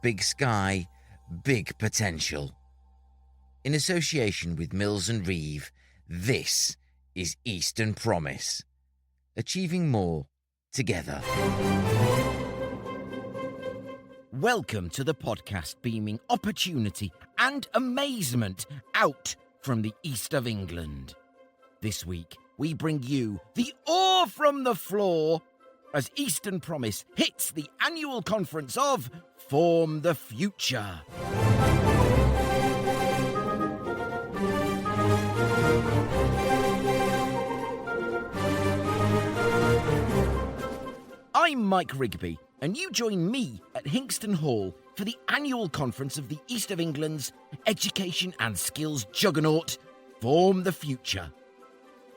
big sky, big potential. In association with Mills and Reeve, this is Eastern Promise. Achieving more together. Welcome to the podcast beaming opportunity and amazement out from the east of England. This week, we bring you the awe from the floor as Eastern Promise hits the annual conference of Form the Future. I'm Mike Rigby, and you join me at Hinxton Hall for the annual conference of the East of England's education and skills juggernaut, Form the Future.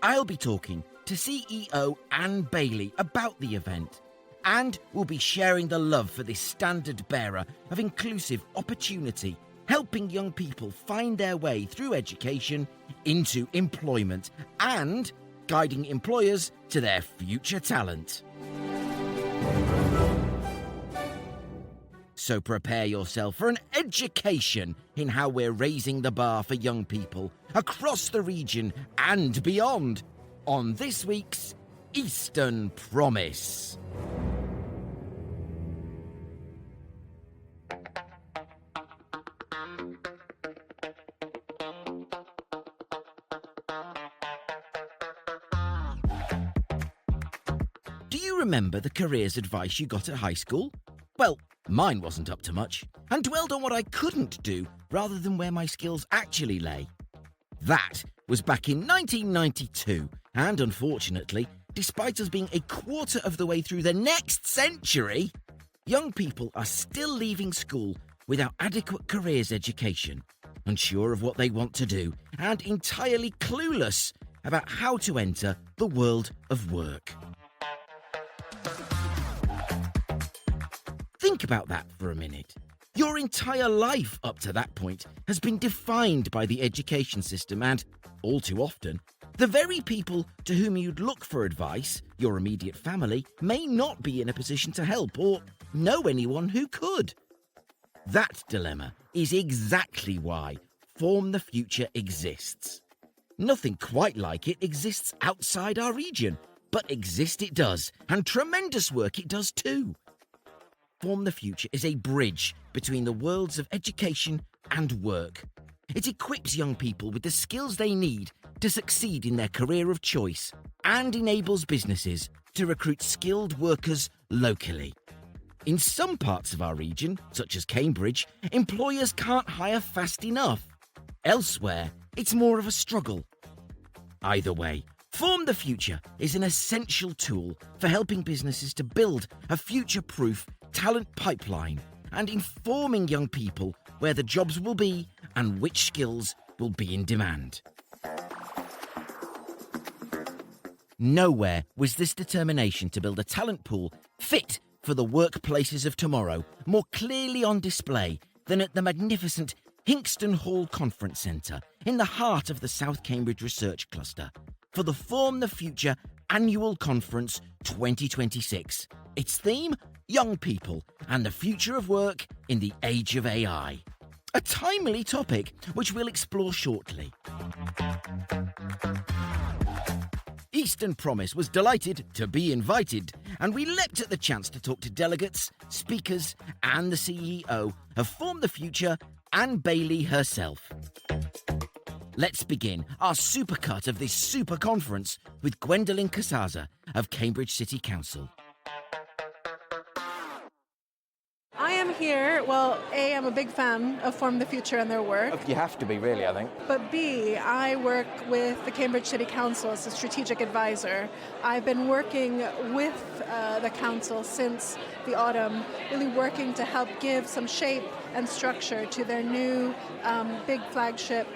I'll be talking to CEO Anne Bailey about the event, and we'll be sharing the love for this standard bearer of inclusive opportunity, helping young people find their way through education into employment and guiding employers to their future talent. So prepare yourself for an education in how we're raising the bar for young people across the region and beyond on this week's Eastern Promise. Do you remember the careers advice you got at high school? Well, mine wasn't up to much, and dwelled on what I couldn't do rather than where my skills actually lay. That was back in 1992, and unfortunately, despite us being a quarter of the way through the next century, young people are still leaving school without adequate careers education, unsure of what they want to do, and entirely clueless about how to enter the world of work. Think about that for a minute. Your entire life up to that point has been defined by the education system and, all too often, the very people to whom you'd look for advice, your immediate family, may not be in a position to help or know anyone who could. That dilemma is exactly why Form the Future exists. Nothing quite like it exists outside our region, but exist it does, and tremendous work it does too. Form the Future is a bridge between the worlds of education and work. It equips young people with the skills they need to succeed in their career of choice and enables businesses to recruit skilled workers locally. In some parts of our region, such as Cambridge, employers can't hire fast enough. Elsewhere, it's more of a struggle. Either way, Form the Future is an essential tool for helping businesses to build a future-proof talent pipeline and informing young people where the jobs will be and which skills will be in demand. Nowhere was this determination to build a talent pool fit for the workplaces of tomorrow more clearly on display than at the magnificent Hinxton Hall Conference Centre in the heart of the South Cambridge Research Cluster for the Form the Future Annual Conference 2026. Its theme, Young People and the Future of Work in the Age of AI. A timely topic which we'll explore shortly. Eastern Promise was delighted to be invited, and we leapt at the chance to talk to delegates, speakers, and the CEO of Form the Future, Anne Bailey herself. Let's begin our supercut of this super conference with Gwendolyn Casaza of Cambridge City Council. I am here, A, I'm a big fan of Form the Future and their work. You have to be, really, I think. But B, I work with the Cambridge City Council as a strategic advisor. I've been working with the council since the autumn, really working to help give some shape and structure to their new big flagship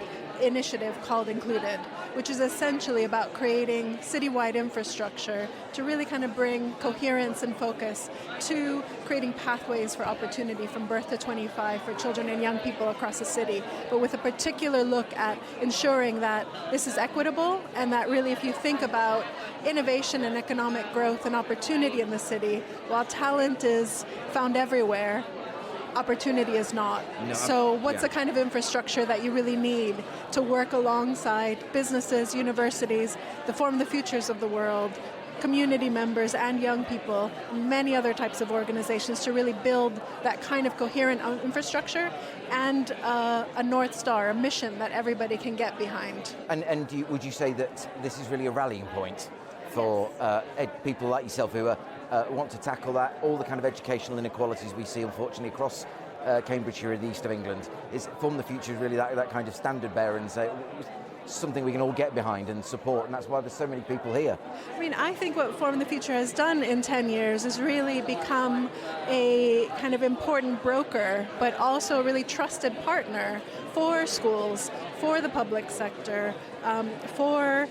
initiative called Included, which is essentially about creating citywide infrastructure to really kind of bring coherence and focus to creating pathways for opportunity from birth to 25 for children and young people across the city, but with a particular look at ensuring that this is equitable and that really, if you think about innovation and economic growth and opportunity in the city, while talent is found everywhere, opportunity is not. No, So what's yeah. the kind of infrastructure that you really need to work alongside businesses, universities, the form the futures of the world, community members and young people, many other types of organizations to really build that kind of coherent infrastructure and a North Star, a mission that everybody can get behind. And would you say that this is really a rallying point for people like yourself who want to tackle that, all the kind of educational inequalities we see unfortunately across Cambridgeshire and the east of England? Is Form the Future really that kind of standard bearer and say, something we can all get behind and support, and that's why there's so many people here. I mean, I think what Form the Future has done in 10 years is really become a kind of important broker, but also a really trusted partner for schools, for the public sector, for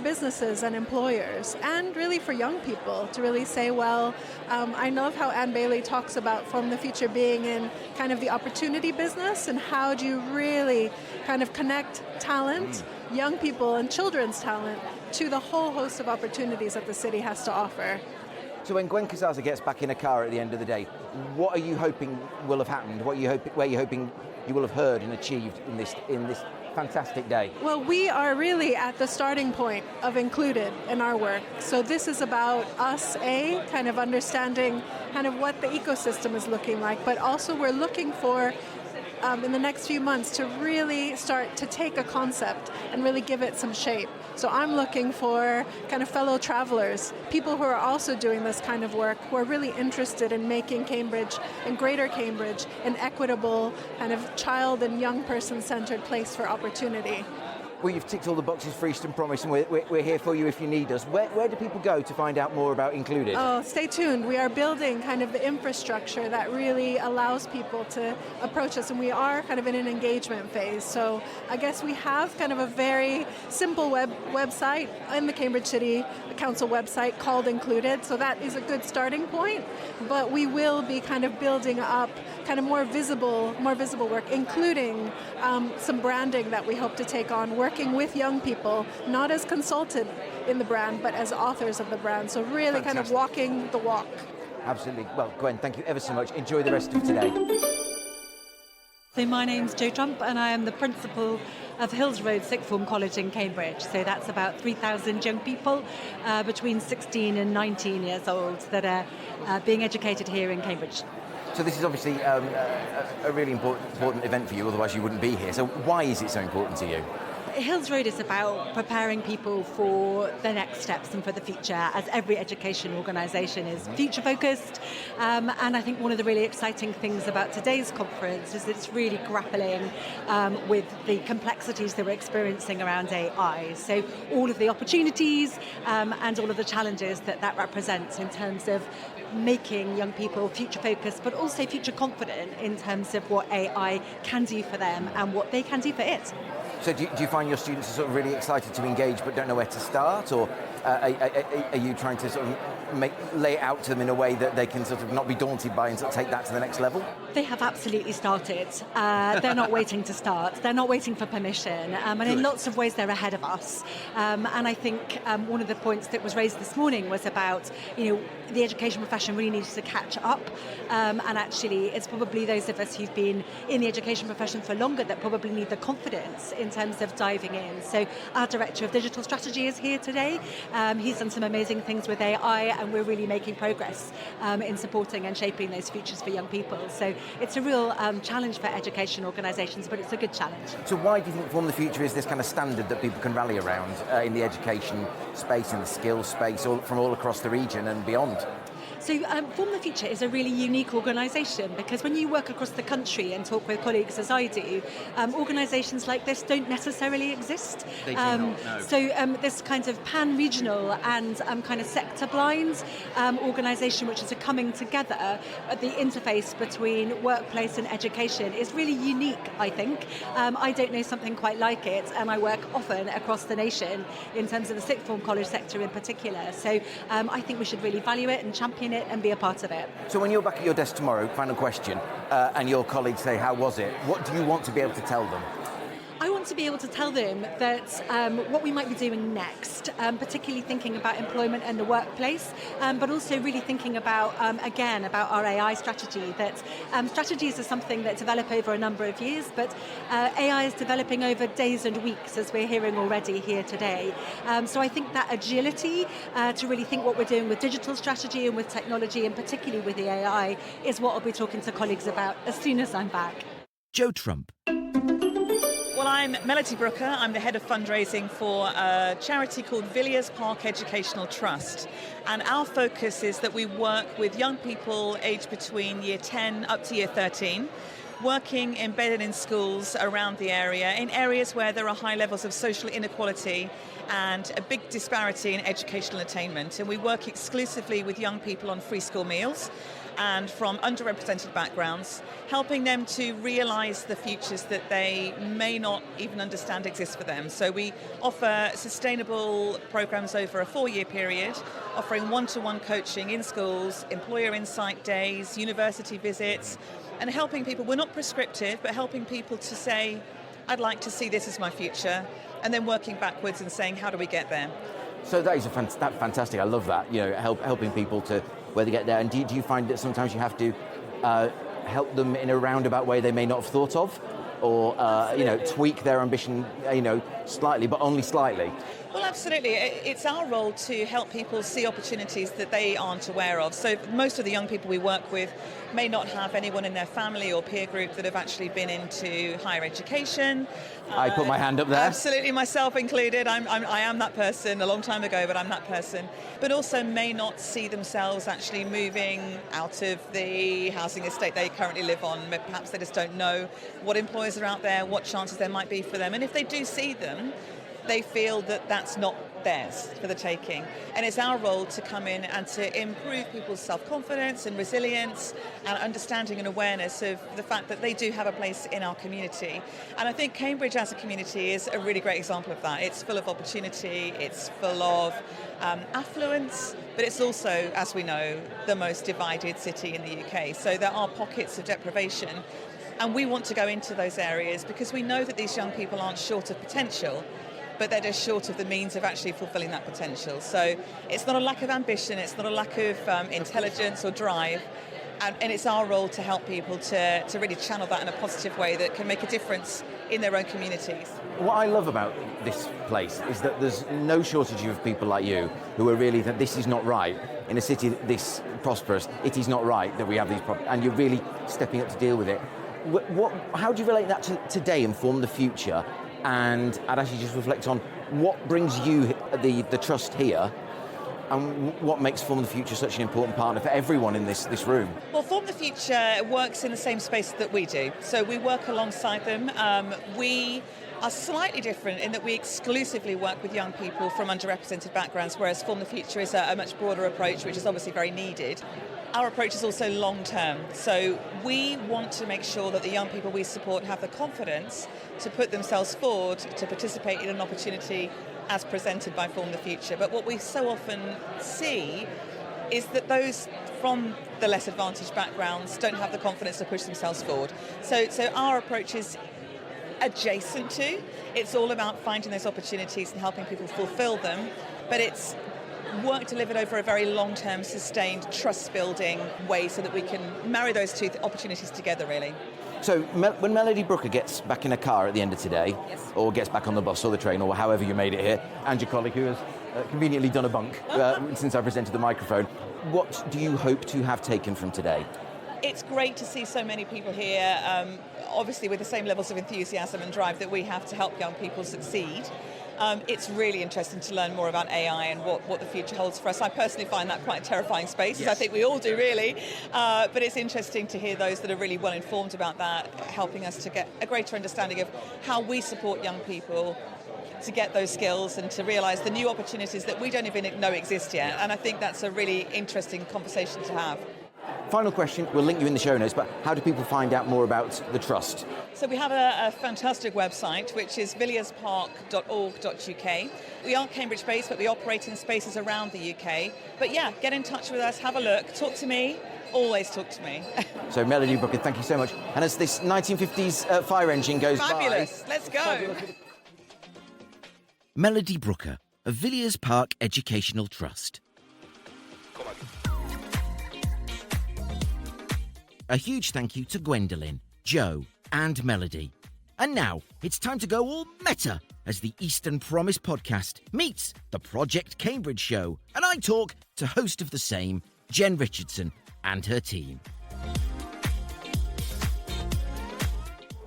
businesses and employers, and really for young people to really say, well, I love how Anne Bailey talks about Form the Future being in kind of the opportunity business, and how do you really kind of connect talent, young people and children's talent to the whole host of opportunities that the city has to offer. So when Gwen Casaza gets back in a car at the end of the day, what are you hoping will have happened? Where are you hoping you will have heard and achieved in this fantastic day? Well, we are really at the starting point of Included in our work. So this is about us, kind of understanding kind of what the ecosystem is looking like, but also we're looking for in the next few months to really start to take a concept and really give it some shape. So I'm looking for kind of fellow travelers, people who are also doing this kind of work, who are really interested in making Cambridge and Greater Cambridge an equitable kind of child and young person-centered place for opportunity. Well, you've ticked all the boxes for Eastern Promise, and we're here for you if you need us. Where do people go to find out more about Included? Oh, stay tuned. We are building kind of the infrastructure that really allows people to approach us, and we are kind of in an engagement phase. So I guess we have kind of a very simple website in the Cambridge City Council website called Included, so that is a good starting point, but we will be kind of building up kind of more visible work, including some branding that we hope to take on, working with young people, not as consultant in the brand, but as authors of the brand. So really kind of walking the walk. Absolutely. Well, Gwen, thank you ever so much. Enjoy the rest of today. So my name's Jo Trump, and I am the principal of Hills Road Sixth Form College in Cambridge. So that's about 3,000 young people between 16 and 19 years old that are being educated here in Cambridge. So this is obviously a really important event for you, otherwise you wouldn't be here. So why is it so important to you? Hills Road is about preparing people for the next steps and for the future, as every education organisation is future focused. And I think one of the really exciting things about today's conference is that it's really grappling with the complexities that we're experiencing around AI. So all of the opportunities and all of the challenges that represents in terms of making young people future focused, but also future confident in terms of what AI can do for them and what they can do for it. So do you find your students are sort of really excited to engage but don't know where to start, or are you trying to sort of lay it out to them in a way that they can sort of not be daunted by and sort of take that to the next level? They have absolutely started. They're not waiting to start. They're not waiting for permission. And in lots of ways, they're ahead of us. And I think one of the points that was raised this morning was about, the education profession really needs to catch up. And actually, it's probably those of us who've been in the education profession for longer that probably need the confidence in terms of diving in. So our Director of Digital Strategy is here today. He's done some amazing things with AI, and we're really making progress in supporting and shaping those futures for young people. So it's a real challenge for education organisations, but it's a good challenge. So why do you think Form the Future is this kind of standard that people can rally around in the education space and the skills space from all across the region and beyond? So Form the Future is a really unique organisation, because when you work across the country and talk with colleagues as I do, organisations like this don't necessarily exist. They do not, no. So this kind of pan-regional and kind of sector-blind organisation which is a coming together at the interface between workplace and education is really unique, I think. I don't know something quite like it, and I work often across the nation in terms of the sixth form college sector in particular. So I think we should really value it and champion it and be a part of it. So when you're back at your desk tomorrow, final question, and your colleagues say, how was it? What do you want to be able to tell them? I want to be able to tell them that what we might be doing next, particularly thinking about employment and the workplace, but also really thinking about, again, about our AI strategy, that strategies are something that develop over a number of years, but AI is developing over days and weeks, as we're hearing already here today. So I think that agility to really think what we're doing with digital strategy and with technology, and particularly with the AI, is what I'll be talking to colleagues about as soon as I'm back. Joe Trump. Well, I'm Melody Brooker. I'm the head of fundraising for a charity called Villiers Park Educational Trust. And our focus is that we work with young people aged between year 10 up to year 13, working embedded in schools around the area, in areas where there are high levels of social inequality and a big disparity in educational attainment. And we work exclusively with young people on free school meals and from underrepresented backgrounds, helping them to realise the futures that they may not even understand exist for them. So we offer sustainable programmes over a 4-year period, offering one-to-one coaching in schools, employer insight days, university visits, and helping people, we're not prescriptive, but helping people to say, I'd like to see this as my future, and then working backwards and saying, how do we get there? So that is that's fantastic. I love that. Helping people to where they get there. And do you find that sometimes you have to help them in a roundabout way they may not have thought of, or tweak their ambition, slightly, but only slightly? Well, absolutely. It's our role to help people see opportunities that they aren't aware of. So most of the young people we work with may not have anyone in their family or peer group that have actually been into higher education. I put my hand up there. Absolutely, myself included. I am that person a long time ago, but I'm that person. But also may not see themselves actually moving out of the housing estate they currently live on. Perhaps they just don't know what employers are out there, what chances there might be for them. And if they do see them, they feel that that's not theirs for the taking. And it's our role to come in and to improve people's self-confidence and resilience and understanding and awareness of the fact that they do have a place in our community. And I think Cambridge as a community is a really great example of that. It's full of opportunity, it's full of affluence, but it's also, as we know, the most divided city in the UK. So there are pockets of deprivation. And we want to go into those areas because we know that these young people aren't short of potential, but they're just short of the means of actually fulfilling that potential. So it's not a lack of ambition, it's not a lack of intelligence or drive, and it's our role to help people to really channel that in a positive way that can make a difference in their own communities. What I love about this place is that there's no shortage of people like you who are really that this is not right. In a city this prosperous, it is not right that we have these problems, and you're really stepping up to deal with it. How do you relate that to today and form the future? And I'd actually just reflect on what brings you the trust here, and what makes Form the Future such an important partner for everyone in this room. Well, Form the Future works in the same space that we do. So we work alongside them. We are slightly different in that we exclusively work with young people from underrepresented backgrounds, whereas Form the Future is a much broader approach, which is obviously very needed. Our approach is also long-term, so we want to make sure that the young people we support have the confidence to put themselves forward to participate in an opportunity as presented by Form the Future. But what we so often see is that those from the less advantaged backgrounds don't have the confidence to push themselves forward. So our approach is adjacent to, it's all about finding those opportunities and helping people fulfill them, but it's work delivered over a very long-term, sustained, trust-building way so that we can marry those two opportunities together, really. So when Melody Brooker gets back in a car at the end of today, yes, or gets back on the bus or the train or however you made it here, and your colleague who has conveniently done a bunk since I presented the microphone, what do you hope to have taken from today? It's great to see so many people here, obviously with the same levels of enthusiasm and drive that we have to help young people succeed. It's really interesting to learn more about AI and what the future holds for us. I personally find that quite a terrifying space, yes, as I think we all do really, but it's interesting to hear those that are really well informed about that, helping us to get a greater understanding of how we support young people to get those skills and to realise the new opportunities that we don't even know exist yet. And I think that's a really interesting conversation to have. Final question, we'll link you in the show notes, but how do people find out more about the Trust? So we have a fantastic website, which is villierspark.org.uk. We are Cambridge-based, but we operate in spaces around the UK. But yeah, get in touch with us, have a look, talk to me, always talk to me. So Melody Brooker, thank you so much. And as this 1950s fire engine goes Fabulous, by... let's go. Melody Brooker of Villiers Park Educational Trust. A huge thank you to Gwendolyn, Joe and Melody. And now it's time to go all meta as the Eastern Promise podcast meets the Project Cambridge show, and I talk to host of the same, Jen Richardson, and her team.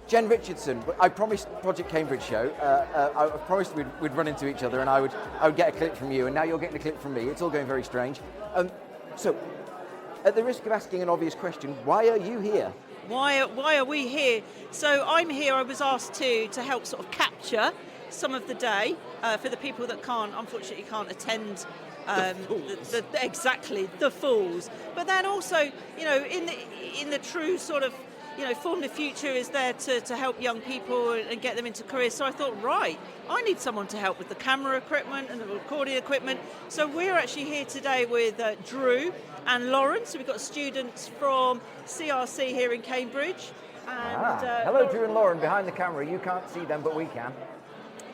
Jen Richardson, I promised Project Cambridge show, I promised we'd run into each other and I would get a clip from you, and now you're getting a clip from me. It's all going very strange. So, at the risk of asking an obvious question, why are you here? Why are we here? So I'm here, I was asked to help sort of capture some of the day for the people that unfortunately can't attend exactly, the Falls. But then also, in the true sort of, Form the Future is there to help young people and get them into careers. So I thought, right, I need someone to help with the camera equipment and the recording equipment. So we're actually here today with Drew and Lauren. So we've got students from CIC here in Cambridge. And, hello, Drew and Lauren behind the camera. You can't see them, but we can.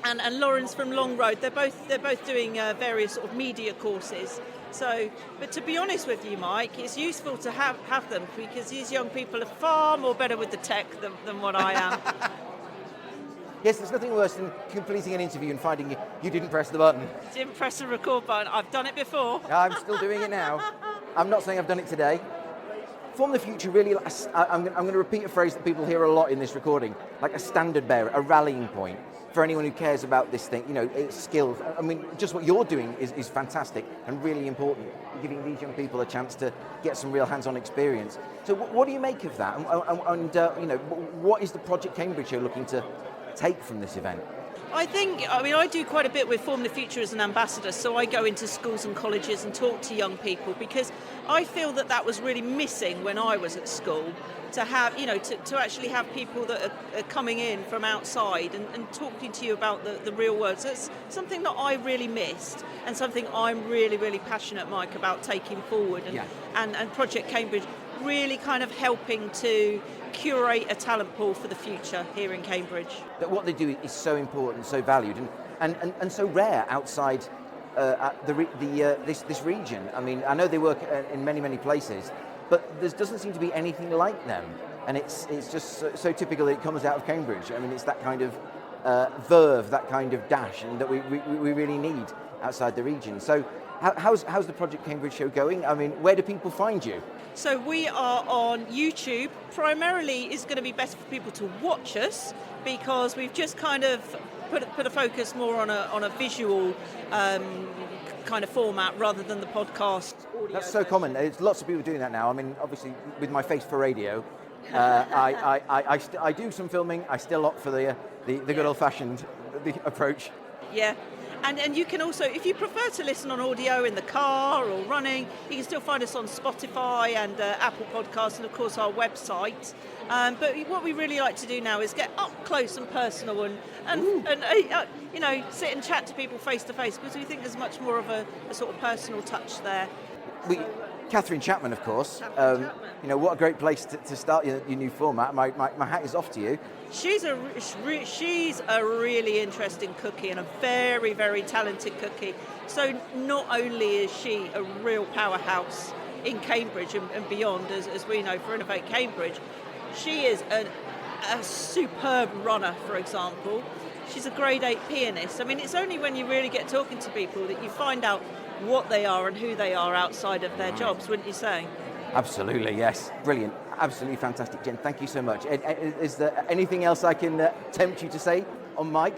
And Lauren's from Long Road. They're both doing various sort of media courses. So, but to be honest with you, Mike, it's useful to have them because these young people are far more better with the tech than what I am. Yes, there's nothing worse than completing an interview and finding you didn't press the button. Didn't press the record button. I've done it before. I'm still doing it now. I'm not saying I've done it today. Form the Future really, I'm going to repeat a phrase that people hear a lot in this recording, like a standard bearer, a rallying point for anyone who cares about this thing, it's skills. I mean, just what you're doing is fantastic and really important, giving these young people a chance to get some real hands-on experience. So what do you make of that? And what is the Project Cambridge show looking to take from this event? I do quite a bit with Form the Future as an ambassador, so I go into schools and colleges and talk to young people because I feel that was really missing when I was at school, to have, to actually have people that are coming in from outside and talking to you about the real world. So it's something that I really missed and something I'm really, really passionate, Mike, about taking forward. And Project Cambridge really kind of helping to curate a talent pool for the future here in Cambridge. That what they do is so important, so valued, and so rare outside this region. I mean, I know they work in many, many places, but there doesn't seem to be anything like them. And it's just so typical that it comes out of Cambridge. I mean, it's that kind of verve, that kind of dash, and that we really need outside the region. So how's the Project Cambridge show going? I mean, where do people find you? So we are on YouTube. Primarily, it's going to be better for people to watch us because we've just kind of put a focus more on a visual kind of format rather than the podcast audio. That's so common. There's lots of people doing that now. I mean, obviously, with my face for radio, I do some filming. I still opt for the good old-fashioned approach. Yeah. And you can also, if you prefer to listen on audio in the car or running, you can still find us on Spotify and Apple Podcasts and, of course, our website. But what we really like to do now is get up close and personal and sit and chat to people face to face because we think there's much more of a sort of personal touch there. Catherine Chapman, of course. What a great place to start your new format. My hat is off to you. She's a really interesting cookie and a very, very talented cookie. So not only is she a real powerhouse in Cambridge and beyond, as we know for Innovate Cambridge, she is a superb runner, for example. She's a grade 8 pianist. I mean, it's only when you really get talking to people that you find out what they are and who they are outside of their jobs, wouldn't you say? Absolutely, yes. Brilliant. Absolutely fantastic, Jen. Thank you so much. Is there anything else I can tempt you to say on Mike?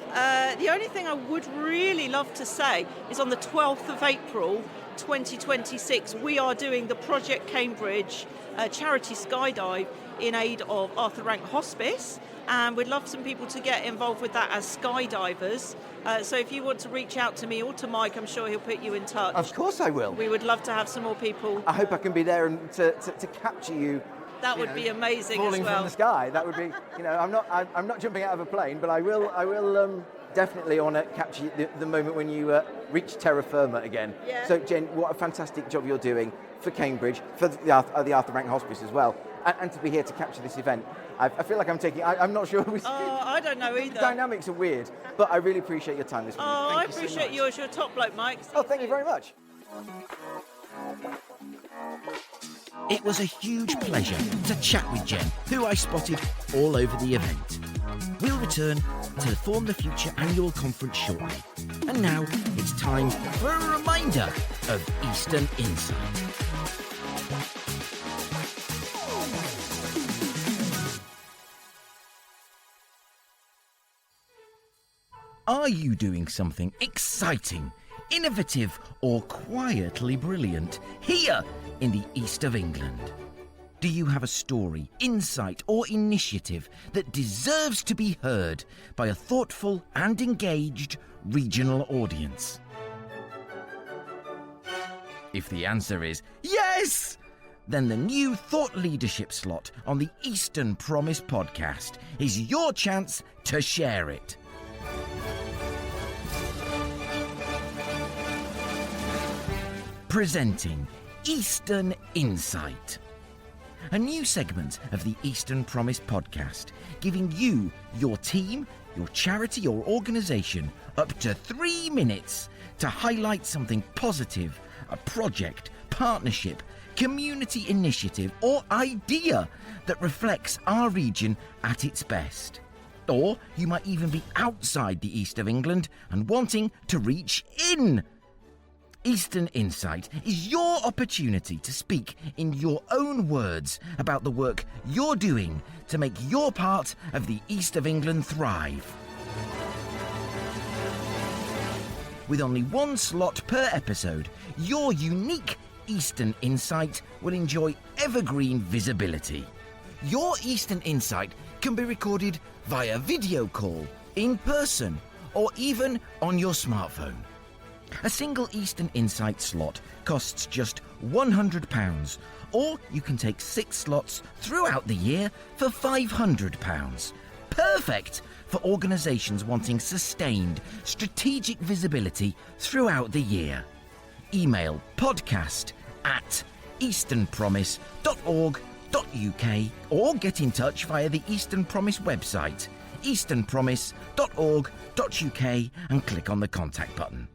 The only thing I would really love to say is on the 12th of April 2026, we are doing the Project Cambridge charity skydive in aid of Arthur Rank Hospice. and we'd love some people to get involved with that as skydivers. So if you want to reach out to me or to Mike, I'm sure he'll put you in touch. Of course I will. We would love to have some more people. I hope I can be there and to capture you. That would be amazing falling as well. from the sky. That would be, I'm not jumping out of a plane, but I will definitely want to capture the moment when you reach terra firma again. Yeah. So Jen, what a fantastic job you're doing for Cambridge, for the Arthur Rank Hospice as well, and to be here to capture this event. I feel like I'm not sure. I don't know either. The dynamics are weird, but I really appreciate your time this morning. I appreciate yours. You're a top bloke, Mike. Thank you very much. It was a huge pleasure to chat with Jen, who I spotted all over the event. We'll return to the Form the Future annual conference shortly. And now it's time for a reminder of Eastern Insight. Are you doing something exciting, innovative, or quietly brilliant here in the East of England? Do you have a story, insight, or initiative that deserves to be heard by a thoughtful and engaged regional audience? If the answer is yes, then the new thought leadership slot on the Eastern Promise podcast is your chance to share it. Presenting Eastern Insight, a new segment of the Eastern Promise podcast, giving you, your team, your charity or organisation up to 3 minutes to highlight something positive, a project, partnership, community initiative or idea that reflects our region at its best. Or you might even be outside the East of England and wanting to reach in. Eastern Insight is your opportunity to speak in your own words about the work you're doing to make your part of the East of England thrive. With only one slot per episode, your unique Eastern Insight will enjoy evergreen visibility. Your Eastern Insight can be recorded via video call, in person, or even on your smartphone. A single Eastern Insight slot costs just £100, or you can take 6 slots throughout the year for £500. Perfect for organisations wanting sustained, strategic visibility throughout the year. Email podcast@easternpromise.org.uk or get in touch via the Eastern Promise website, easternpromise.org.uk, and click on the contact button.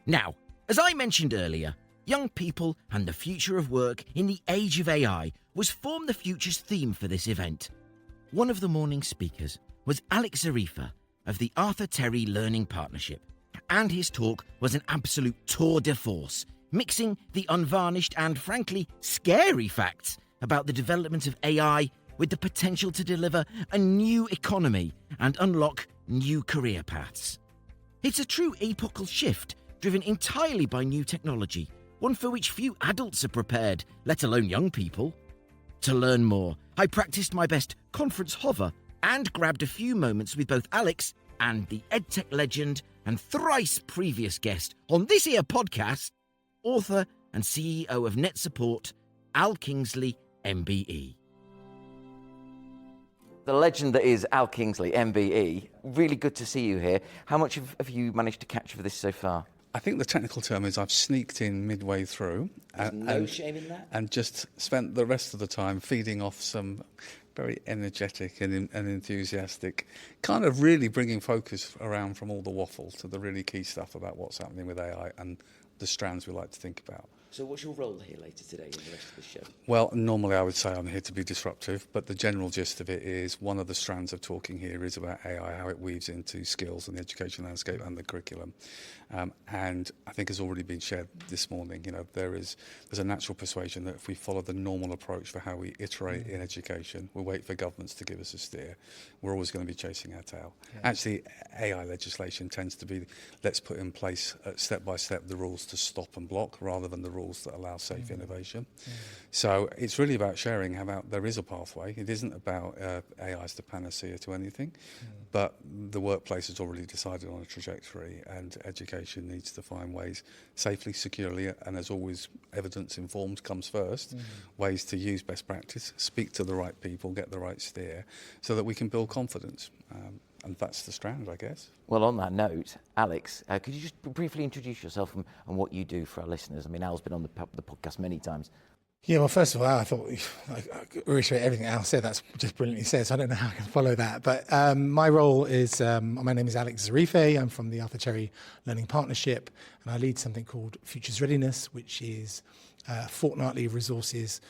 Now, as I mentioned earlier, young people and the future of work in the age of AI was Form the Future's theme for this event. One of the morning speakers was Alex Zarifa of the Arthur Terry Learning Partnership, and his talk was an absolute tour de force, mixing the unvarnished and frankly scary facts about the development of AI with the potential to deliver a new economy and unlock new career paths. It's a true epochal shift, driven entirely by new technology, one for which few adults are prepared, let alone young people. To learn more, I practiced my best conference hover and grabbed a few moments with both Alex and the EdTech legend and thrice previous guest on this here podcast, author and CEO of NetSupport, Al Kingsley, MBE. The legend that is Al Kingsley, MBE. Really good to see you here. How much have you managed to catch for this so far? I think the technical term is I've sneaked in midway through shame in that. And just spent the rest of the time feeding off some very energetic and enthusiastic, kind of really bringing focus around from all the waffle to the really key stuff about what's happening with AI and the strands we like to think about. So what's your role here later today in the rest of the show? Well, normally I would say I'm here to be disruptive, but the general gist of it is one of the strands of talking here is about AI, how it weaves into skills and the education landscape and the curriculum. And I think has already been shared this morning, there's a natural persuasion that if we follow the normal approach for how we iterate in education, we wait for governments to give us a steer, we're always going to be chasing our tail. Yeah. Actually, AI legislation tends to be, let's put in place step by step the rules to stop and block rather than the rules that allow safe innovation. So it's really about sharing how about there is a pathway. It isn't about AI as the panacea to anything, but the workplace has already decided on a trajectory, and education needs to find ways safely, securely, and as always, evidence-informed comes first, ways to use best practice, speak to the right people, get the right steer, so that we can build confidence. And that's the strand, I guess. Well, on that note, Alex, could you just briefly introduce yourself and what you do for our listeners? I mean, Al's been on the podcast many times. Yeah, well, first of all, I thought I reiterate everything Al said. That's just brilliantly said, so I don't know how I can follow that. But my role is, my name is Alex Zarife. I'm from the Arthur Cherry Learning Partnership, and I lead something called Futures Readiness, which is fortnightly resources,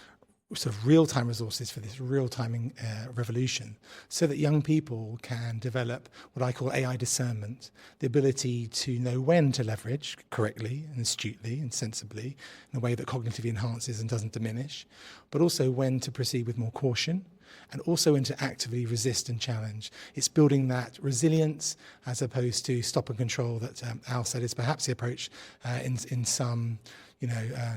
sort of real-time resources for this real-time revolution, so that young people can develop what I call AI discernment, the ability to know when to leverage correctly and astutely and sensibly in a way that cognitively enhances and doesn't diminish, but also when to proceed with more caution, and also when to actively resist and challenge. It's building that resilience as opposed to stop and control that Al said is perhaps the approach in some,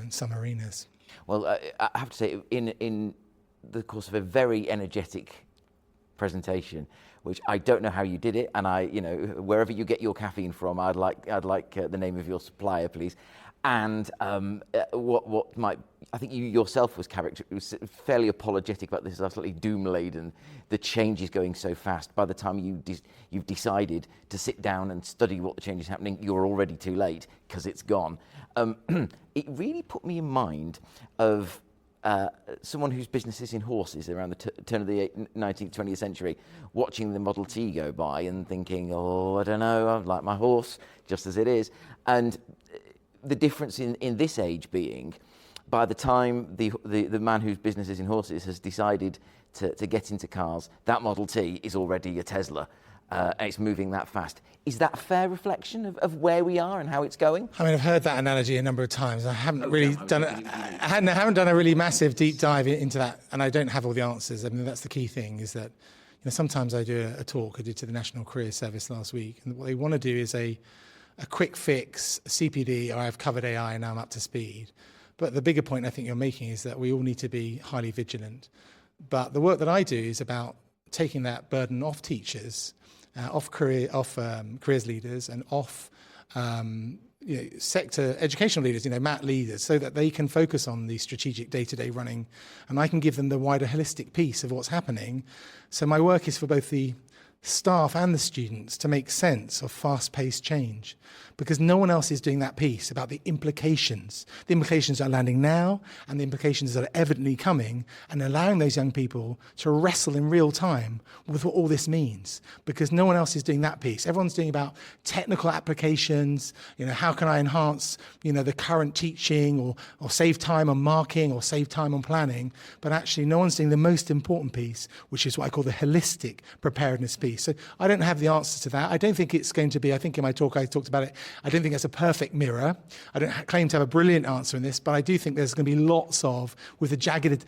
some arenas. Well, I have to say, in the course of a very energetic presentation, which I don't know how you did it, and wherever you get your caffeine from, I'd like the name of your supplier, please. And what might, I think you yourself was fairly apologetic about this, absolutely doom-laden. The change is going so fast. By the time you've decided to sit down and study what the change is happening, you're already too late because it's gone. It really put me in mind of someone whose business is in horses around the turn of the 19th, 20th century, watching the Model T go by and thinking, I don't know, I like my horse just as it is. And the difference in this age being, by the time the man whose business is in horses has decided to get into cars, that Model T is already a Tesla, and it's moving that fast. Is that a fair reflection of where we are and how it's going? I mean, I've heard that analogy a number of times. I haven't really done a really massive deep dive into that, and I don't have all the answers. I mean, that's the key thing, is that sometimes I do a talk I did to the National Careers Service last week, and what they want to do is a quick fix, CPD, or I've covered AI and now I'm up to speed. But the bigger point I think you're making is that we all need to be highly vigilant. But the work that I do is about taking that burden off teachers, off careers leaders, and off sector educational leaders, MAT leaders, so that they can focus on the strategic day-to-day running, and I can give them the wider holistic piece of what's happening. So my work is for both the staff and the students to make sense of fast-paced change, because no one else is doing that piece about the implications. The implications are landing now, and the implications that are evidently coming, and allowing those young people to wrestle in real time with what all this means, because no one else is doing that piece. Everyone's doing about technical applications, how can I enhance, the current teaching, or save time on marking, or save time on planning, but actually no one's doing the most important piece, which is what I call the holistic preparedness piece. So I don't have the answer to that. I don't think it's going to be, I think in my talk I talked about it, I don't think it's a perfect mirror. I don't claim to have a brilliant answer in this, but I do think there's going to be lots of, with the jagged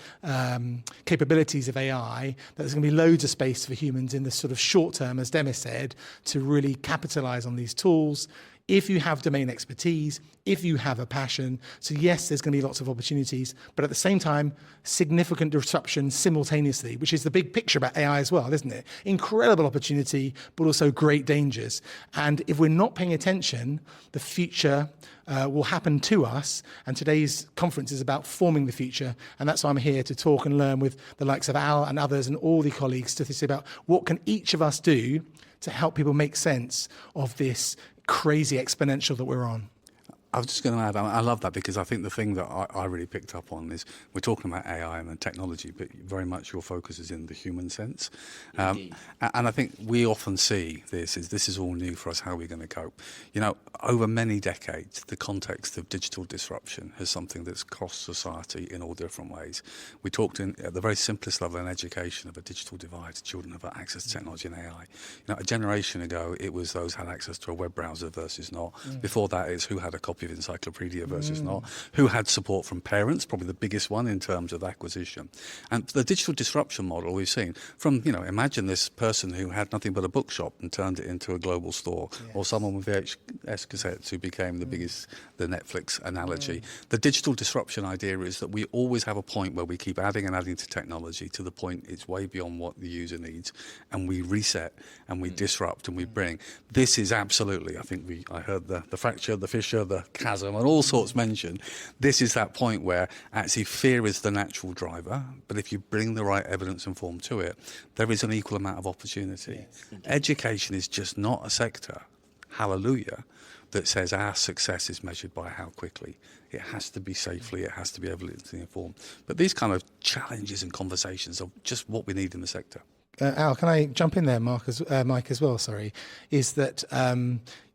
capabilities of AI, there's going to be loads of space for humans in the sort of short term, as Demis said, to really capitalize on these tools. If you have domain expertise, if you have a passion. So yes, there's going to be lots of opportunities, but at the same time, significant disruption simultaneously, which is the big picture about AI as well, isn't it? Incredible opportunity, but also great dangers. And if we're not paying attention, the future will happen to us. And today's conference is about forming the future. And that's why I'm here to talk and learn with the likes of Al and others and all the colleagues to think about what can each of us do to help people make sense of this crazy exponential that we're on. I was just going to add, I love that, because I think the thing that I really picked up on is we're talking about AI and the technology, but very much your focus is in the human sense. And I think we often see this is all new for us, how are we going to cope? You know, over many decades, the context of digital disruption is something that's crossed society in all different ways. We talked at the very simplest level in education of a digital divide. Children have access to technology and AI. You know, a generation ago, it was those who had access to a web browser versus not. Before that, it's who had a copy of encyclopedia versus not, who had support from parents, probably the biggest one in terms of acquisition. And the digital disruption model we've seen from, you know, imagine this person who had nothing but a bookshop and turned it into a global store, or someone with VHS cassettes who became the biggest, the Netflix analogy. The digital disruption idea is that we always have a point where we keep adding and adding to technology to the point it's way beyond what the user needs, and we reset and we disrupt and we bring. This is absolutely, I think I heard the fracture, the fissure, the chasm, and all sorts mentioned. This is that point where actually fear is the natural driver, but if you bring the right evidence and form to it, there is an equal amount of opportunity. Education is just not a sector, hallelujah, that says our success is measured by how quickly. It has to be safely, it has to be evidently informed. But these kind of challenges and conversations are just what we need in the sector. Al, can I jump in there, Mike, as well? Sorry, is that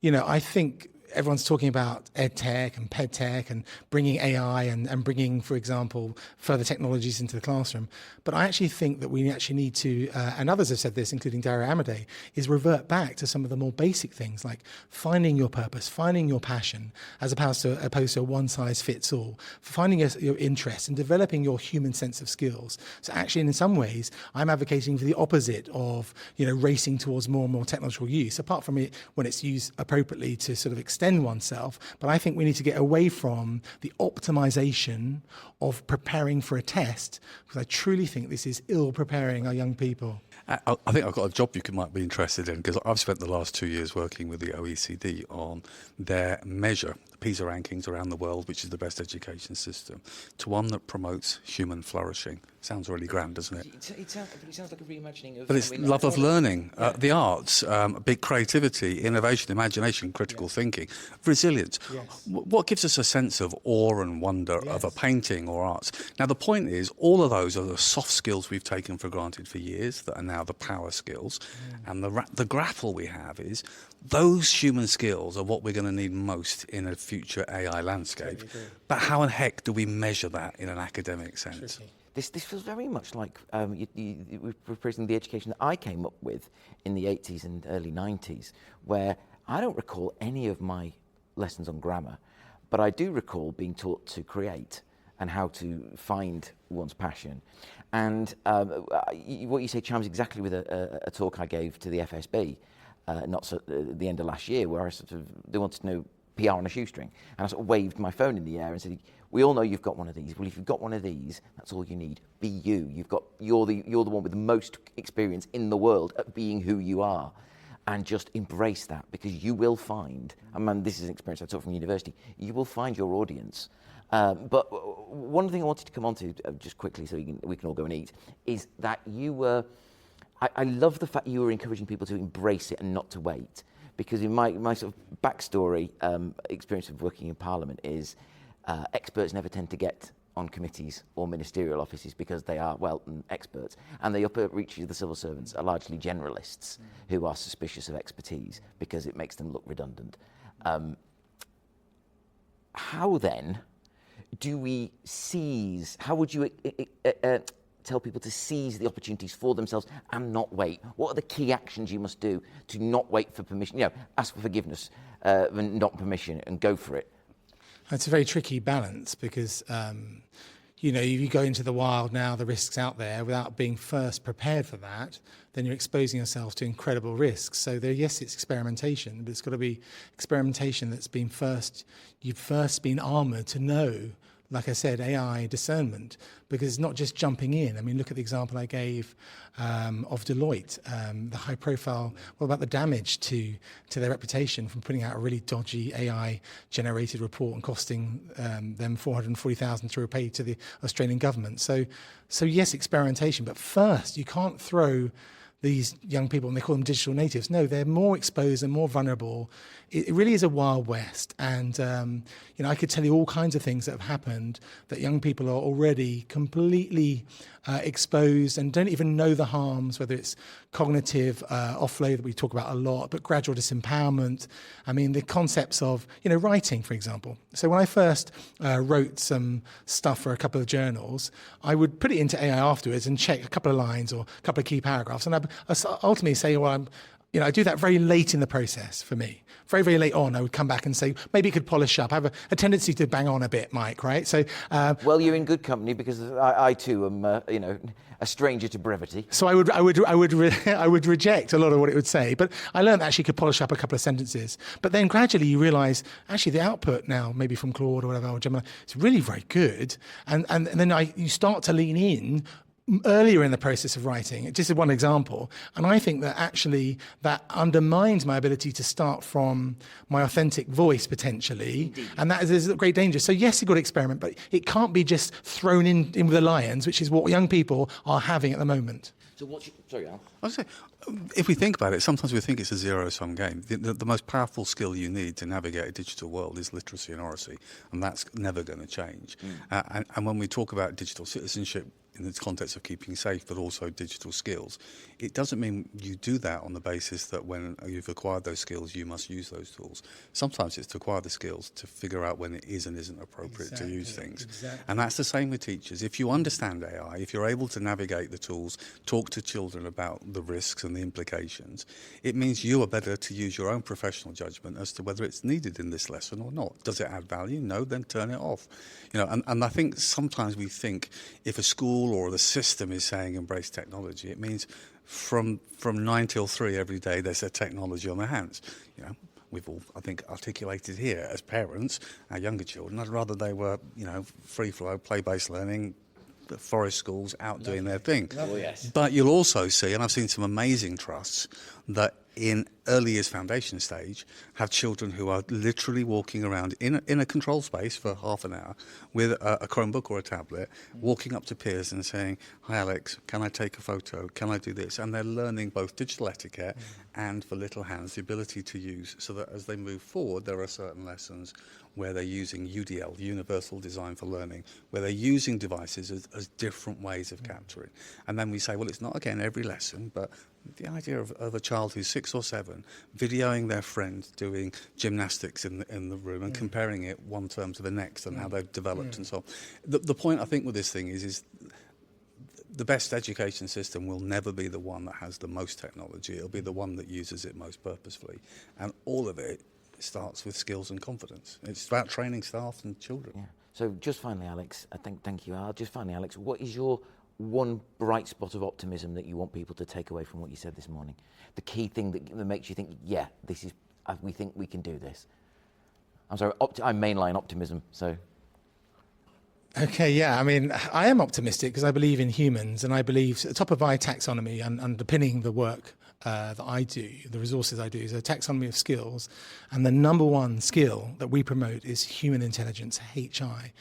you know, I think everyone's talking about ed tech and ped tech and bringing AI and bringing, for example, further technologies into the classroom. But I actually think that we actually need to, and others have said this, including Dario Amodei, is revert back to some of the more basic things like finding your purpose, finding your passion, as opposed to a one-size-fits-all, finding your interests and developing your human sense of skills. So actually, in some ways, I'm advocating for the opposite of, you know, racing towards more and more technological use, apart from it when it's used appropriately to sort of extend oneself. But I think we need to get away from the optimization of preparing for a test, because I truly think this is ill preparing our young people. I think I've got a job you might be interested in, because I've spent the last 2 years working with the OECD on their measure, the PISA rankings around the world, which is the best education system, to one that promotes human flourishing. Sounds really grand, doesn't it? It sounds like a reimagining of... But it's love of learning, the arts, big creativity, innovation, imagination, critical thinking, resilience. Yes. What gives us a sense of awe and wonder of a painting or arts? Now, the point is, all of those are the soft skills we've taken for granted for years that are now the power skills. And the grapple we have is those human skills are what we're going to need most in a future AI landscape. But how in heck do we measure that in an academic sense? This feels very much like we're representing the education that I came up with in the 80s and early 90s, where I don't recall any of my lessons on grammar, but I do recall being taught to create and how to find one's passion. And what you say chimes exactly with a talk I gave to the FSB, at the end of last year, where they wanted to know PR on a shoestring, and I sort of waved my phone in the air and said, "We all know you've got one of these. Well, if you've got one of these, that's all you need. Be you. You're the one with the most experience in the world at being who you are, and just embrace that, because you will find. I mean, this is an experience I took from university. You will find your audience." But one thing I wanted to come on to just quickly, so we can all go and eat, is that you were. I love the fact you were encouraging people to embrace it and not to wait. Because in my sort of backstory experience of working in Parliament is experts never tend to get on committees or ministerial offices because they are, well, experts. And the upper reaches of the civil servants are largely generalists who are suspicious of expertise because it makes them look redundant. How then do we seize, how would you tell people to seize the opportunities for themselves and not wait? What are the key actions you must do to not wait for permission? You know, ask for forgiveness, not permission, and go for it. It's a very tricky balance because, you know, if you go into the wild now, the risks out there, without being first prepared for that, then you're exposing yourself to incredible risks. So yes, it's experimentation, but it's got to be experimentation that's been you've first been armoured to know, like I said, AI discernment, because it's not just jumping in. I mean, look at the example I gave of Deloitte, the high profile. What about the damage to their reputation from putting out a really dodgy AI-generated report and costing them $440,000 to repay to the Australian government? So yes, experimentation, but first, you can't throw these young people, and they call them digital natives. No, they're more exposed and more vulnerable. It really is a wild west. And, I could tell you all kinds of things that have happened that young people are already completely exposed and don't even know the harms, whether it's cognitive offload that we talk about a lot, but gradual disempowerment. I mean, the concepts of, writing, for example. So when I first wrote some stuff for a couple of journals, I would put it into AI afterwards and check a couple of lines or a couple of key paragraphs. And I ultimately say, well, I do that very late in the process for me. Very, very late on, I would come back and say, maybe it could polish up. I have a tendency to bang on a bit, Mike, right? So, well, you're in good company because I too am, a stranger to brevity. So I would reject a lot of what it would say, but I learned that actually could polish up a couple of sentences. But then gradually you realise actually the output now, maybe from Claude or whatever, or Gemini, it's really very good. And then you start to lean in earlier in the process of writing. Just one example. And I think that actually that undermines my ability to start from my authentic voice potentially. Indeed. And that is a great danger. So yes, you've got to experiment, but it can't be just thrown in with the lions, which is what young people are having at the moment. So sorry, Al. I would say, if we think about it, sometimes we think it's a zero-sum game. The most powerful skill you need to navigate a digital world is literacy and oracy, and that's never going to change. And when we talk about digital citizenship in the context of keeping safe, but also digital skills, it doesn't mean you do that on the basis that when you've acquired those skills, you must use those tools. Sometimes it's to acquire the skills to figure out when it is and isn't appropriate to use things. Exactly. And that's the same with teachers. If you understand AI, if you're able to navigate the tools, talk to children about the risks and the implications, it means you are better to use your own professional judgment as to whether it's needed in this lesson or not. Does it add value? No, then turn it off. And I think sometimes we think if a school or the system is saying embrace technology, it means from 9 till 3 every day there's a technology on their hands. We've all, I think, articulated here as parents, our younger children, I'd rather they were, free flow, play-based learning, forest schools out doing their thing. Oh, yes. But you'll also see, and I've seen some amazing trusts that in early years foundation stage have children who are literally walking around in a control space for half an hour with a Chromebook or a tablet, walking up to peers and saying, "Hi Alex, can I take a photo? Can I do this?" And they're learning both digital etiquette and for little hands the ability to use, so that as they move forward there are certain lessons where they're using UDL, Universal Design for Learning, where they're using devices as different ways of capturing. And then we say, well, it's not, again, every lesson, but the idea of a child who's 6 or 7 videoing their friend doing gymnastics in the room and comparing it one term to the next and how they've developed and so on. The point, I think, with this thing is the best education system will never be the one that has the most technology. It'll be the one that uses it most purposefully. And all of it starts with skills and confidence. It's about training staff and children. Yeah. So just finally, Alex, thank you, Al. Just finally, Alex, what is your one bright spot of optimism that you want people to take away from what you said this morning? The key thing that makes you think, yeah, this is, we think we can do this. I'm sorry, I'm mainline optimism, so. Okay, yeah, I mean, I am optimistic because I believe in humans, and I believe at the top of my taxonomy and underpinning the work that I do, the resources I do, is a taxonomy of skills, and the number one skill that we promote is human intelligence, HI.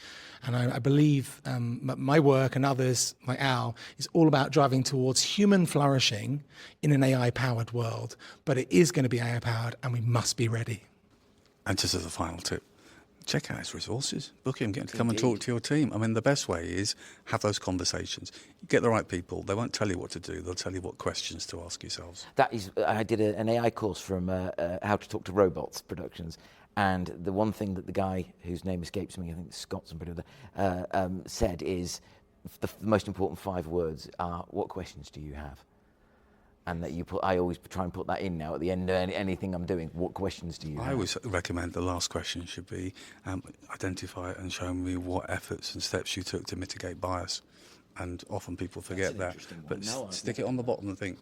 And I believe my work and others like Al is all about driving towards human flourishing in an AI-powered world, but it is going to be AI-powered and we must be ready. And just as a final tip, check out his resources, book him, get him to come and talk to your team. I mean, the best way is have those conversations. You get the right people, they won't tell you what to do, they'll tell you what questions to ask yourselves. That is, I did an AI course from How to Talk to Robots Productions, and the one thing that the guy, whose name escapes me, I think it's Scott, somebody said is the most important 5 words are, what questions do you have? And that I always try and put that in now at the end of anything I'm doing. What questions do you have? I always recommend the last question should be identify and show me what efforts and steps you took to mitigate bias. And often people forget that. But stick it on the bottom and think,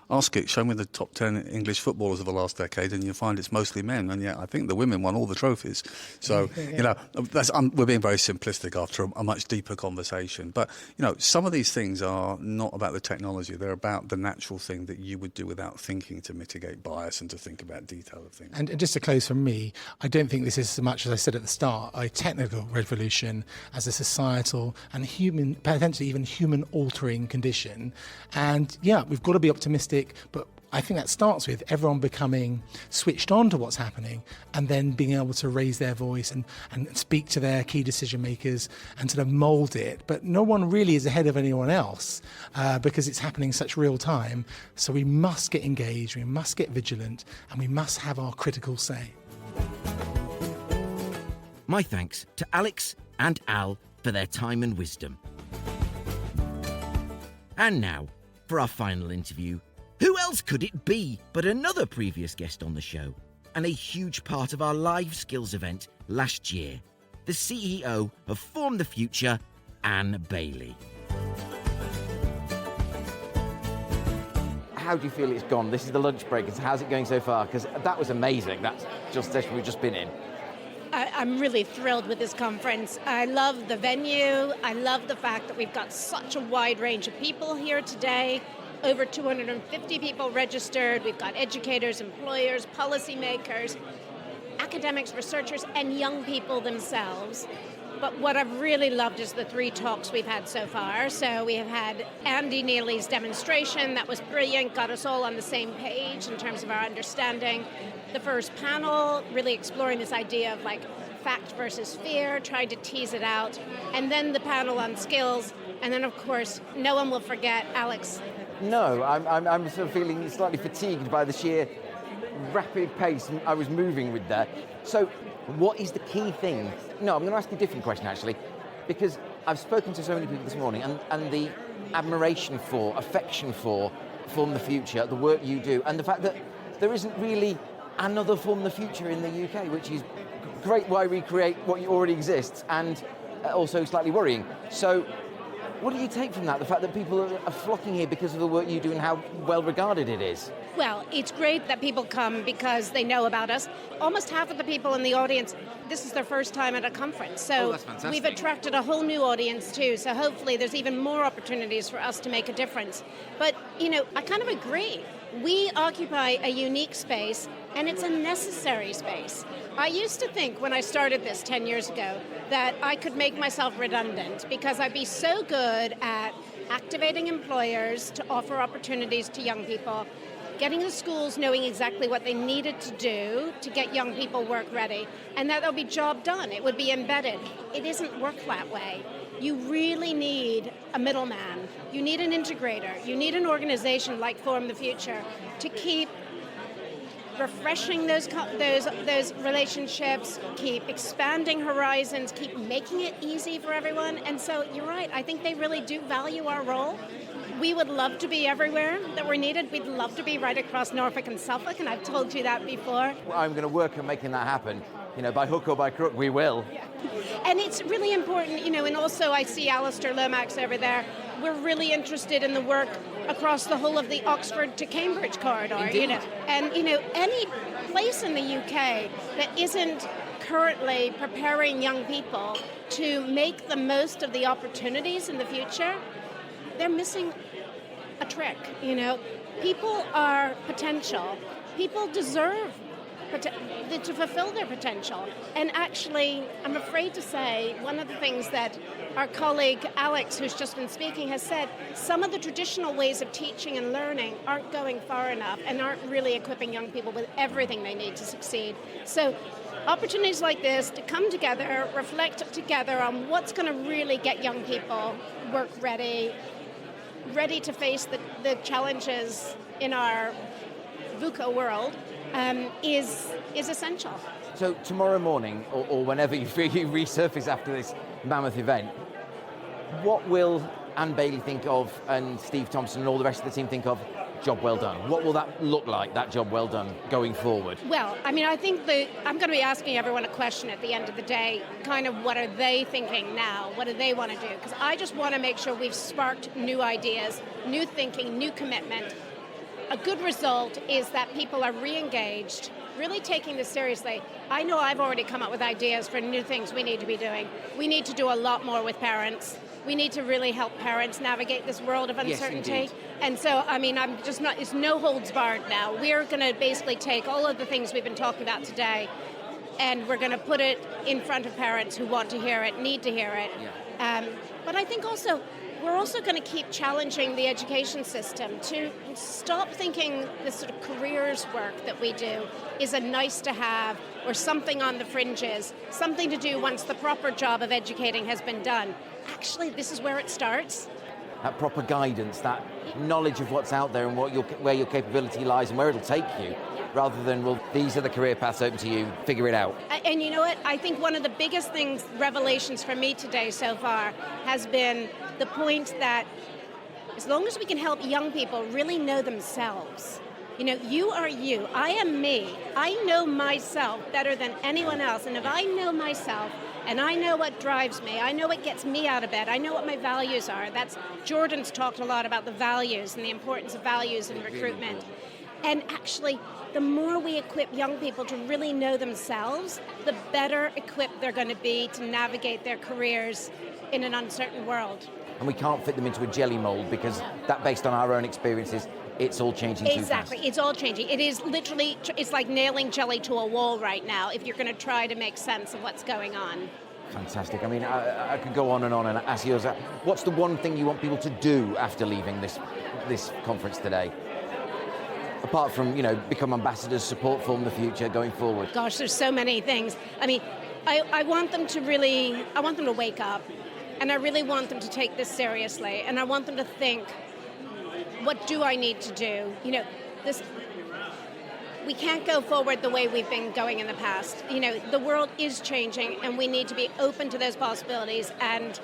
ask it, show me the top 10 English footballers of the last decade, and you'll find it's mostly men. And yet I think the women won all the trophies. So, we're being very simplistic after a much deeper conversation. But, some of these things are not about the technology. They're about the natural thing that you would do without thinking to mitigate bias and to think about detail of things. And just to close from me, I don't think this is so much, as I said at the start, a technical revolution as a societal and human, potentially even human-altering condition. And yeah, we've got to be optimistic, but I think that starts with everyone becoming switched on to what's happening and then being able to raise their voice and speak to their key decision makers and sort of mould it. But no one really is ahead of anyone else because it's happening in such real time. So we must get engaged, we must get vigilant, and we must have our critical say. My thanks to Alex and Al for their time and wisdom. And now, for our final interview. Who else could it be but another previous guest on the show and a huge part of our live skills event last year, the CEO of Form the Future, Anne Bailey. How do you feel it's gone? This is the lunch break. How's it going so far? Because that was amazing. That's just the session we've just been in. I'm really thrilled with this conference. I love the venue. I love the fact that we've got such a wide range of people here today. Over 250 people registered. We've got educators, employers, policymakers, academics, researchers, and young people themselves. But what I've really loved is the 3 talks we've had so far. So we have had Andy Neely's demonstration. That was brilliant, got us all on the same page in terms of our understanding. The first panel, really exploring this idea of like fact versus fear, trying to tease it out. And then the panel on skills. And then, of course, no one will forget Alex. No, I'm sort of feeling slightly fatigued by the sheer rapid pace I was moving with there. So what is the key thing? No, I'm going to ask you a different question, actually, because I've spoken to so many people this morning, and the admiration for, affection for Form the Future, the work you do, and the fact that there isn't really another Form the Future in the UK, which is great. Why recreate what already exists, and also slightly worrying. So what do you take from that, the fact that people are flocking here because of the work you do and how well regarded it is? Well, it's great that people come because they know about us. Almost half of the people in the audience, this is their first time at a conference. So that's fantastic. We've attracted a whole new audience too. So hopefully there's even more opportunities for us to make a difference. But, I kind of agree. We occupy a unique space, and it's a necessary space. I used to think when I started this 10 years ago that I could make myself redundant because I'd be so good at activating employers to offer opportunities to young people, getting the schools knowing exactly what they needed to do to get young people work ready, and that there'll be job done. It would be embedded. It isn't work that way. You really need a middleman. You need an integrator. You need an organization like Form the Future to keep refreshing those relationships, keep expanding horizons, keep making it easy for everyone. And so you're right, I think they really do value our role. We would love to be everywhere that we're needed. We'd love to be right across Norfolk and Suffolk, and I've told you that before. Well, I'm going to work on making that happen. By hook or by crook, we will. Yeah. And it's really important, and also I see Alistair Lomax over there. We're really interested in the work across the whole of the Oxford to Cambridge corridor. Indeed. And any place in the UK that isn't currently preparing young people to make the most of the opportunities in the future, they're missing a trick. People are potential. People deserve to fulfill their potential. And actually, I'm afraid to say, one of the things that our colleague Alex, who's just been speaking, has said, some of the traditional ways of teaching and learning aren't going far enough and aren't really equipping young people with everything they need to succeed. So opportunities like this to come together, reflect together on what's going to really get young people work ready to face the challenges in our VUCA world, is essential. So tomorrow morning, or whenever you resurface after this mammoth event, what will Anne Bailey think of, and Steve Thompson and all the rest of the team think of, job well done? What will that look like, that job well done, going forward? Well, I think I'm going to be asking everyone a question at the end of the day, kind of what are they thinking now? What do they want to do? Because I just want to make sure we've sparked new ideas, new thinking, new commitment. A good result is that people are re-engaged, really taking this seriously. I know I've already come up with ideas for new things we need to be doing. We need to do a lot more with parents. We need to really help parents navigate this world of uncertainty. Yes, and so, I'm just not, it's no holds barred now. We're going to basically take all of the things we've been talking about today, and we're going to put it in front of parents who want to hear it, need to hear it. Yeah. But I think also, we're also going to keep challenging the education system to stop thinking the sort of careers work that we do is a nice to have or something on the fringes, something to do once the proper job of educating has been done. Actually, this is where it starts. That proper guidance, that knowledge of what's out there and where your capability lies and where it'll take you, rather than, well, these are the career paths open to you, figure it out. And you know what? I think one of the biggest revelations for me today so far has been the point that as long as we can help young people really know themselves, you are you, I am me, I know myself better than anyone else, and if I know myself, and I know what drives me, I know what gets me out of bed, I know what my values are. Jordan's talked a lot about the values and the importance of values in recruitment. And actually, the more we equip young people to really know themselves, the better equipped they're going to be to navigate their careers in an uncertain world. And we can't fit them into a jelly mold because that, based on our own experiences, it's all changing too fast. Exactly, it's all changing. It is literally, it's like nailing jelly to a wall right now if you're going to try to make sense of what's going on. Fantastic. I mean, I could go on and ask you, what's the one thing you want people to do after leaving this conference today? Apart from, become ambassadors, support Form the Future going forward. Gosh, there's so many things. I mean, I want them to wake up, and I really want them to take this seriously, and I want them to think, what do I need to do? We can't go forward the way we've been going in the past. The world is changing, and we need to be open to those possibilities and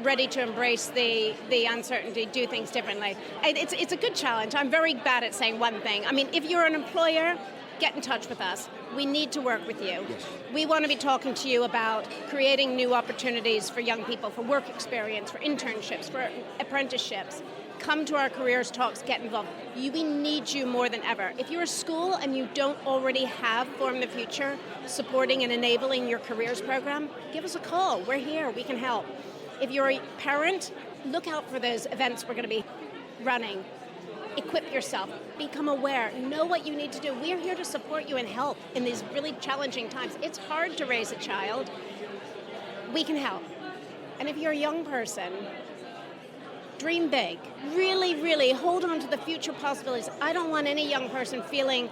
ready to embrace the uncertainty, do things differently. It's a good challenge. I'm very bad at saying one thing. I mean, if you're an employer, get in touch with us. We need to work with you. Yes. We want to be talking to you about creating new opportunities for young people, for work experience, for internships, for apprenticeships. Come to our careers talks, get involved. We need you more than ever. If you're a school and you don't already have Form the Future supporting and enabling your careers program, give us a call. We're here, we can help. If you're a parent, look out for those events we're going to be running. Equip yourself, become aware, know what you need to do. We're here to support you and help in these really challenging times. It's hard to raise a child. We can help. And if you're a young person, dream big. Really, really hold on to the future possibilities. I don't want any young person feeling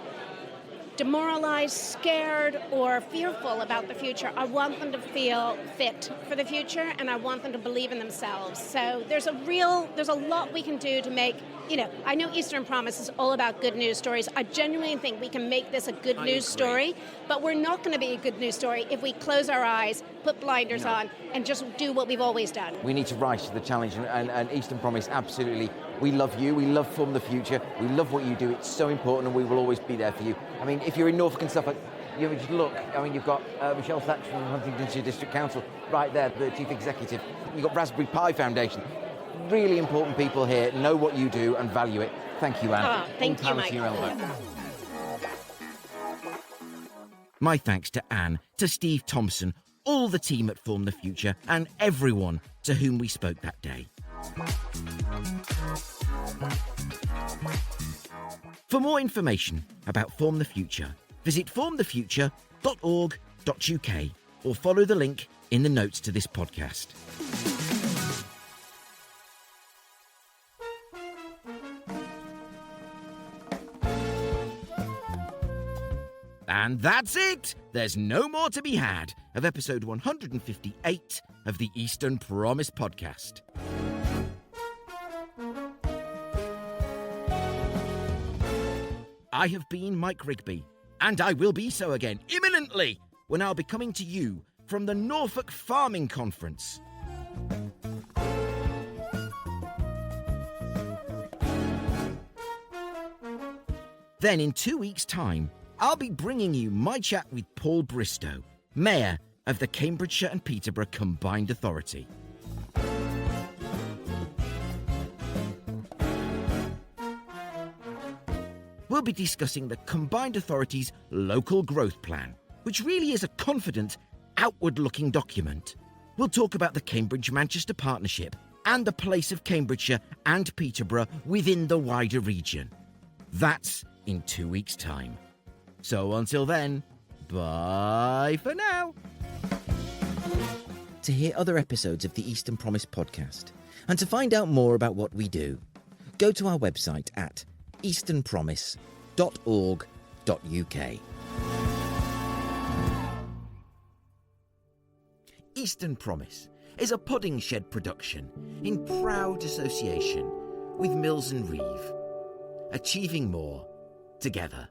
demoralized, scared, or fearful about the future. I want them to feel fit for the future, and I want them to believe in themselves. So there's a lot we can do to make, I know Eastern Promise is all about good news stories. I genuinely think we can make this a good news story, but we're not going to be a good news story if we close our eyes, put blinders on, and just do what we've always done. We need to rise to the challenge, and Eastern Promise, absolutely. We love you, we love Form the Future, we love what you do, it's so important, and we will always be there for you. I mean, if you're in Norfolk and Suffolk, just look, you've got Michelle Thatcher from Huntingdonshire District Council right there, the Chief Executive. You've got Raspberry Pi Foundation. Really important people here, know what you do and value it. Thank you, Anne. Thank you, Mike. My thanks to Anne, to Steve Thompson, all the team at Form the Future, and everyone to whom we spoke that day. For more information about Form the Future, visit formthefuture.org.uk or follow the link in the notes to this podcast. And that's it! There's no more to be had of episode 158 of the Eastern Promise podcast. I have been Mike Rigby, and I will be so again imminently when I'll be coming to you from the Norfolk Farming Conference. Then in 2 weeks' time, I'll be bringing you my chat with Paul Bristow, Mayor of the Cambridgeshire and Peterborough Combined Authority. We'll be discussing the Combined Authority's Local Growth Plan, which really is a confident, outward-looking document. We'll talk about the Cambridge-Manchester Partnership and the place of Cambridgeshire and Peterborough within the wider region. That's in 2 weeks' time. So until then, bye for now. To hear other episodes of the Eastern Promise podcast, And to find out more about what we do, go to our website at easternpromise.org.uk. Eastern Promise is a Pudding Shed production in proud association with Mills and Reeve, achieving more together.